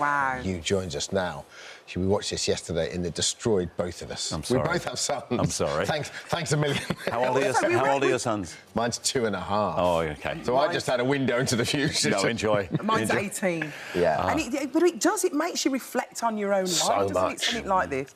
Wow. Hugh joins us now. We watched this yesterday and it destroyed both of us. I'm sorry. We both have sons. I'm sorry. Thanks a million. How old are your sons? Mine's 2.5. Oh, OK. So I just had a window into the future. No, enjoy. Mine's enjoy. 18. Yeah. And it makes you reflect on your own life, doesn't much. it? Something like this.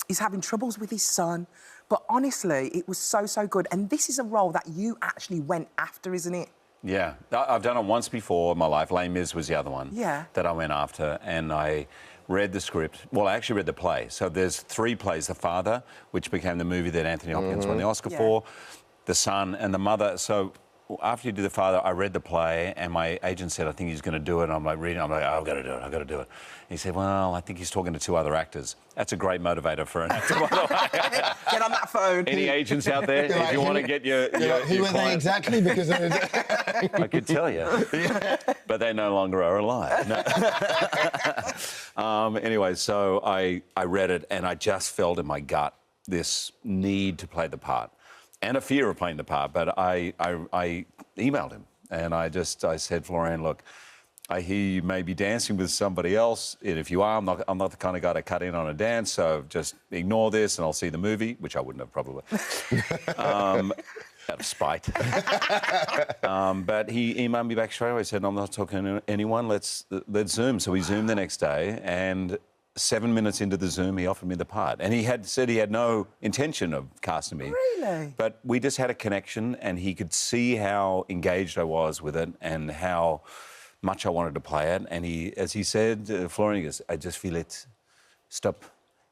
He's having troubles with his son, but honestly, it was so good. And this is a role that you actually went after, isn't it? Yeah, I've done it once before in my life. Les Mis was the other one that I went after, and I read the script. Well, I actually read the play. So there's 3 plays. The Father, which became the movie that Anthony Hopkins won the Oscar for, The Son and The Mother. So after you do The Father, I read the play, and my agent said, I think he's going to do it. And I'm like, reading, I'm like, oh, I've got to do it, I've got to do it. And he said, well, I think he's talking to 2 other actors. That's a great motivator for an actor, by the way. Get on that phone. Any agents out there, if you want to get your Who are they exactly? Because I could tell you. But they no longer are alive. No. Anyway, so I read it, and I just felt in my gut this need to play the part. And a fear of playing the part, but I emailed him and I said, Florian, look, I hear you may be dancing with somebody else, and if you are, I'm not the kind of guy to cut in on a dance, so just ignore this and I'll see the movie, which I wouldn't have probably. Out of spite. But he emailed me back straight away, said, I'm not talking to anyone, let's Zoom. So we Zoomed the next day, and 7 minutes into the Zoom, he offered me the part. And he had said he had no intention of casting me. Really? But we just had a connection, and he could see how engaged I was with it and how much I wanted to play it. And he, as he said, Florian goes, I just feel it. Stop.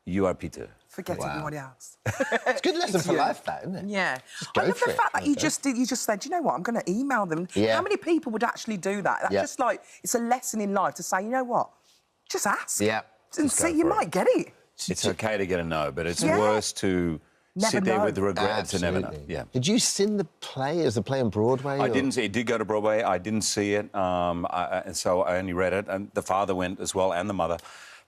You are Peter. Forget everybody else. it's a good lesson for life, that, isn't it? Yeah. I love the fact that you just said, you know what, I'm going to email them. Yeah. How many people would actually do that? That's just like, it's a lesson in life to say, you know what, just ask. Yeah. And see, you might get it. It's okay to get a no, but it's worse to sit there with the regrets and never know. Yeah. Did you see the play? Is the play on Broadway? I didn't see it. It did go to Broadway. I didn't see it, and so I only read it. And the Father went as well, and the Mother.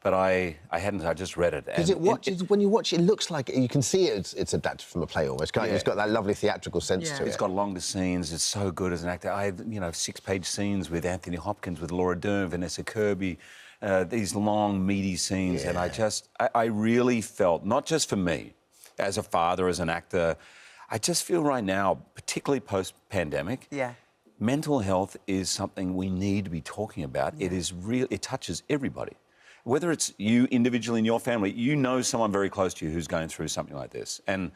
But I hadn't. I just read it. Because when you watch it, it looks like you can see it's adapted from a play almost. Can't you? It's got that lovely theatrical sense to it. It's got longer scenes. It's so good as an actor. I have 6-page scenes with Anthony Hopkins, with Laura Dern, Vanessa Kirby. These long, meaty scenes, and I really felt, not just for me, as a father, as an actor, I just feel right now, particularly post-pandemic, mental health is something we need to be talking about. It is real. It touches everybody. Whether it's you individually in your family, you know someone very close to you who's going through something like this. And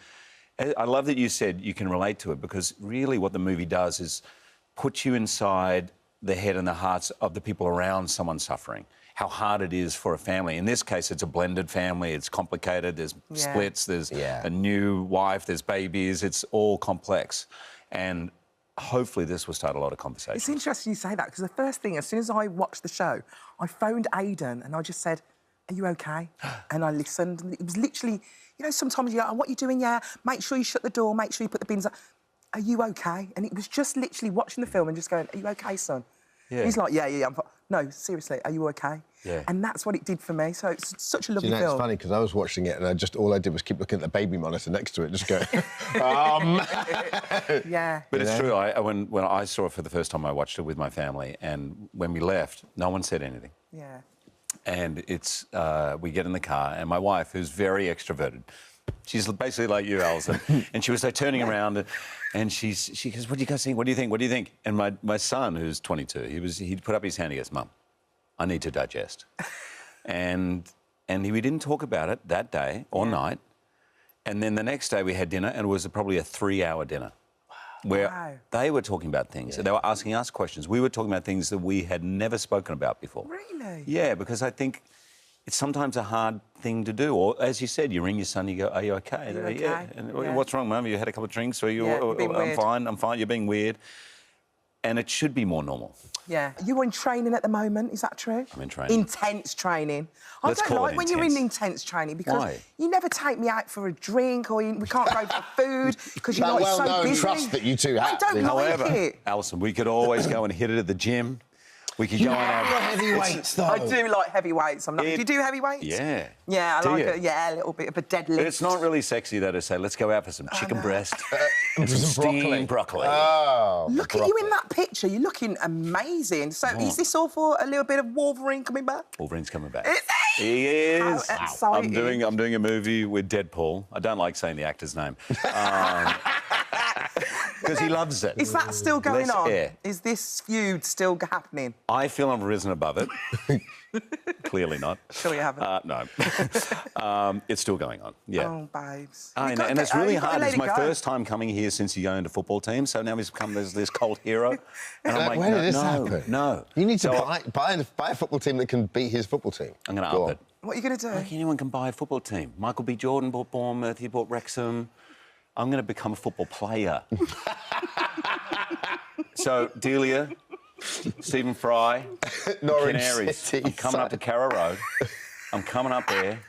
I love that you said you can relate to it, because really what the movie does is put you inside the head and the hearts of the people around someone suffering. How hard it is for a family. In this case, it's a blended family. It's complicated. There's splits. There's a new wife. There's babies. It's all complex. And hopefully this will start a lot of conversation. It's interesting you say that, because the first thing, as soon as I watched the show, I phoned Aidan and I just said, are you OK? And I listened. And it was literally, sometimes you go, oh, what are you doing? Yeah, make sure you shut the door. Make sure you put the bins up. Are you OK? And it was just literally watching the film and just going, are you OK, son? Yeah. He's like, yeah, I'm fine. No, seriously, are you OK? Yeah. And that's what it did for me. So it's such a lovely film. It's funny, because I was watching it and all I did was keep looking at the baby monitor next to it, just go, Yeah. But it's true. When I saw it for the first time, I watched it with my family, and when we left, no one said anything. Yeah. And it's, we get in the car, and my wife, who's very extroverted, she's basically like you, Alison, and she was like turning around, and she goes, what do you guys think? What do you think? What do you think? And my son, who's 22, he'd put up his hand, he goes, Mum, I need to digest. and we didn't talk about it that day or night. And then the next day we had dinner, and it was probably a 3-hour dinner. Where they were talking about things. They were asking us questions. We were talking about things that we had never spoken about before. Really? Yeah, because I think it's sometimes a hard thing to do. Or, as you said, you ring your son, you go, are you OK? Are you OK? Yeah. And what's wrong, Mum? You had a couple of drinks? Or I'm fine, I'm fine, you're being weird. And it should be more normal. Yeah. You're in training at the moment, is that true? I'm in training. Intense training. Let's I don't like when you're in intense training, because you never take me out for a drink, or we can't go for food because you're so busy. Trust that you two have. I don't like it. Alison, we could always go and hit it at the gym, We could You go on have our... your heavyweights, though. I do like heavyweights. Do you do heavyweights? Yeah. Yeah, I Do like you? a little bit of a deadlift. But it's not really sexy, though, to say, let's go out for some chicken breast and some Some steamed broccoli. Oh, Look at you in that picture. You're looking amazing. So is this all for a little bit of Wolverine coming back? Wolverine's coming back. Is he? He is. How exciting. I'm doing a movie with Deadpool. I don't like saying the actor's name. Because he loves it. Is that still going Less on? air. Is this feud still happening? I feel I've risen above it. Clearly not. Sure you haven't. No. It's still going on, yeah. Oh, babes. I know, and it's really hard. It's my first time coming here since you owned a football team, so now he's become this cult hero. And I'm like, when did this happen? No. You need to buy a football team that can beat his football team. I'm going to up it. What are you going to do? Like anyone can buy a football team. Michael B. Jordan bought Bournemouth, he bought Wrexham. I'm going to become a football player. So, Delia, Stephen Fry, Norwich Canaries. City, I'm coming up to Carrow Road. I'm coming up there,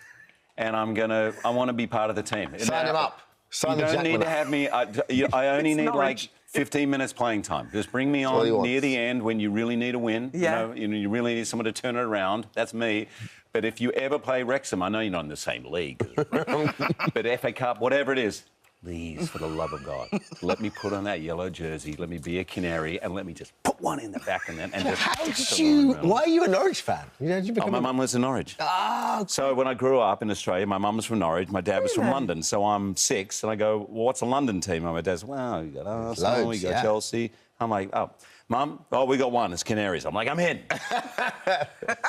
and I want to be part of the team. Sign him up. Sign You the don't need to Jackman up. have me. I only need Norwich. like 15 minutes playing time. Just bring me all he on wants. near the end when you really need a win. Yeah. You really need someone to turn it around. That's me. But if you ever play Wrexham, I know you're not in the same league, but FA Cup, whatever it is, please, for the love of God, let me put on that yellow jersey, let me be a canary, and let me just put one in the back and just... How did you... Why are you a Norwich fan? Did you become my mum lives in Norwich. Oh, So when I grew up in Australia, my mum was from Norwich, my dad was from London. So I'm 6, and I go, well, what's a London team? And my dad's, well, you got Arsenal, Loads, you got Chelsea. I'm like, oh, Mum, we got one, it's Canaries. I'm like, I'm in.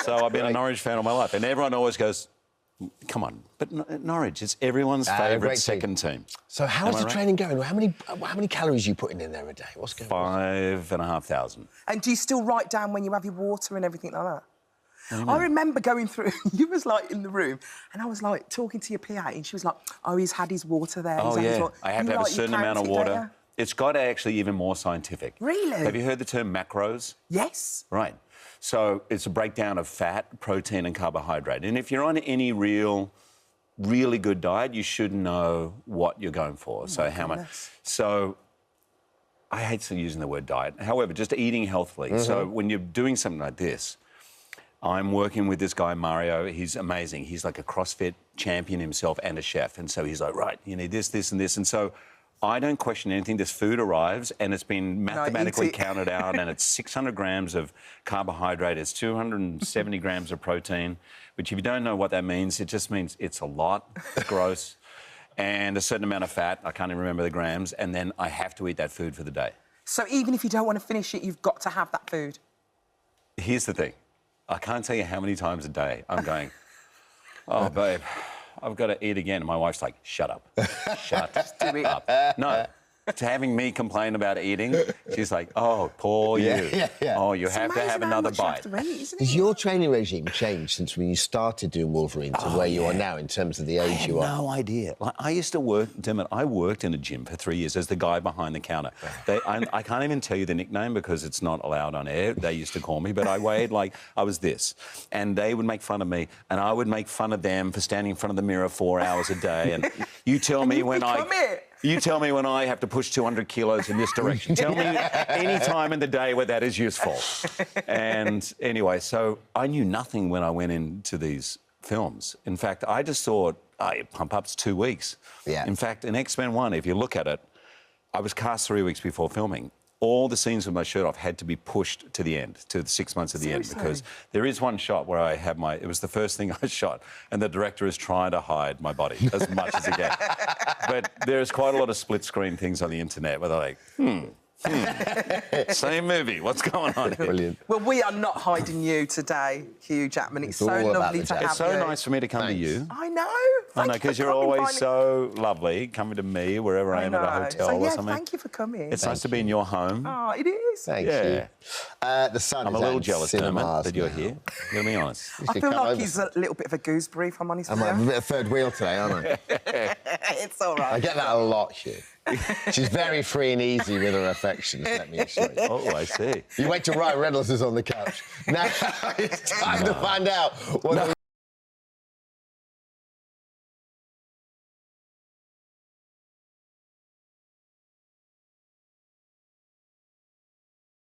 So I've been a Norwich fan all my life. And everyone always goes, come on, but Norwich, it's everyone's favourite second team. So how's the training going? How many calories are you putting in there a day? What's going on? 5,500. And do you still write down when you have your water and everything like that? I remember going through, you was like in the room, and I was like talking to your PA, and she was like, oh, he's had his water there. Oh, yeah. I have to have a certain amount of water. There? It's got actually even more scientific. Really? Have you heard the term macros? Yes. Right. So it's a breakdown of fat, protein and carbohydrate. And if you're on any really good diet, you should know what you're going for. So how much. So I hate using the word diet. However, just eating healthily. So when you're doing something like this, I'm working with this guy, Mario. He's amazing. He's like a CrossFit champion himself and a chef. And so he's like, right, you need this, this and this. And so I don't question anything. This food arrives and it's been mathematically counted out, and it's 600 grams of carbohydrate, it's 270 grams of protein, which if you don't know what that means, it just means it's a lot, it's gross, and a certain amount of fat, I can't even remember the grams, and then I have to eat that food for the day. So even if you don't want to finish it, you've got to have that food? Here's the thing. I can't tell you how many times a day I'm going, oh, babe, I've got to eat again. And my wife's like, shut up. Shut up. No. To having me complain about eating, she's like, oh, poor you. Oh, you have to have another bite. Has your training regime changed since when you started doing Wolverine to where you are now in terms of the age you are? No idea. Like, I used to work, Dermot, I worked in a gym for 3 years as the guy behind the counter. I can't even tell you the nickname because it's not allowed on air. They used to call me, but I weighed like I was this. And they would make fun of me, and I would make fun of them for standing in front of the mirror 4 hours a day. And you tell me when You tell me when I have to push 200 kilos in this direction. Tell me any time in the day where that is useful. And anyway, so I knew nothing when I went into these films. In fact, I just thought, pump up's 2 weeks. Yeah. In fact, in X-Men 1, if you look at it, I was cast 3 weeks before filming. All the scenes with my shirt off had to be pushed to the end, to the 6 months of the end, because there is one shot where I have it was the first thing I shot, and the director is trying to hide my body as much as he can. But there's quite a lot of split-screen things on the internet where they're like, same movie, what's going on here? Brilliant. Well, we are not hiding you today, Hugh Jackman. It's so lovely to have you. It's so nice for me to come to you. I know. I know, because you're always so lovely, coming to me wherever I am at a hotel or something. Thank you for coming. It's nice to be in your home. Oh, it is. Thank you. The sun I'm a little jealous, Dermot, that you're here. I'm going to be honest. I feel like he's a little bit of a gooseberry, if I'm honest with you. I'm a bit of third wheel today, aren't I? It's all right. I get that a lot, Hugh. She's very free and easy with her affections, let me assure you. Oh, I see. You wait till Ryan Reynolds is on the couch. Now it's time to find out what the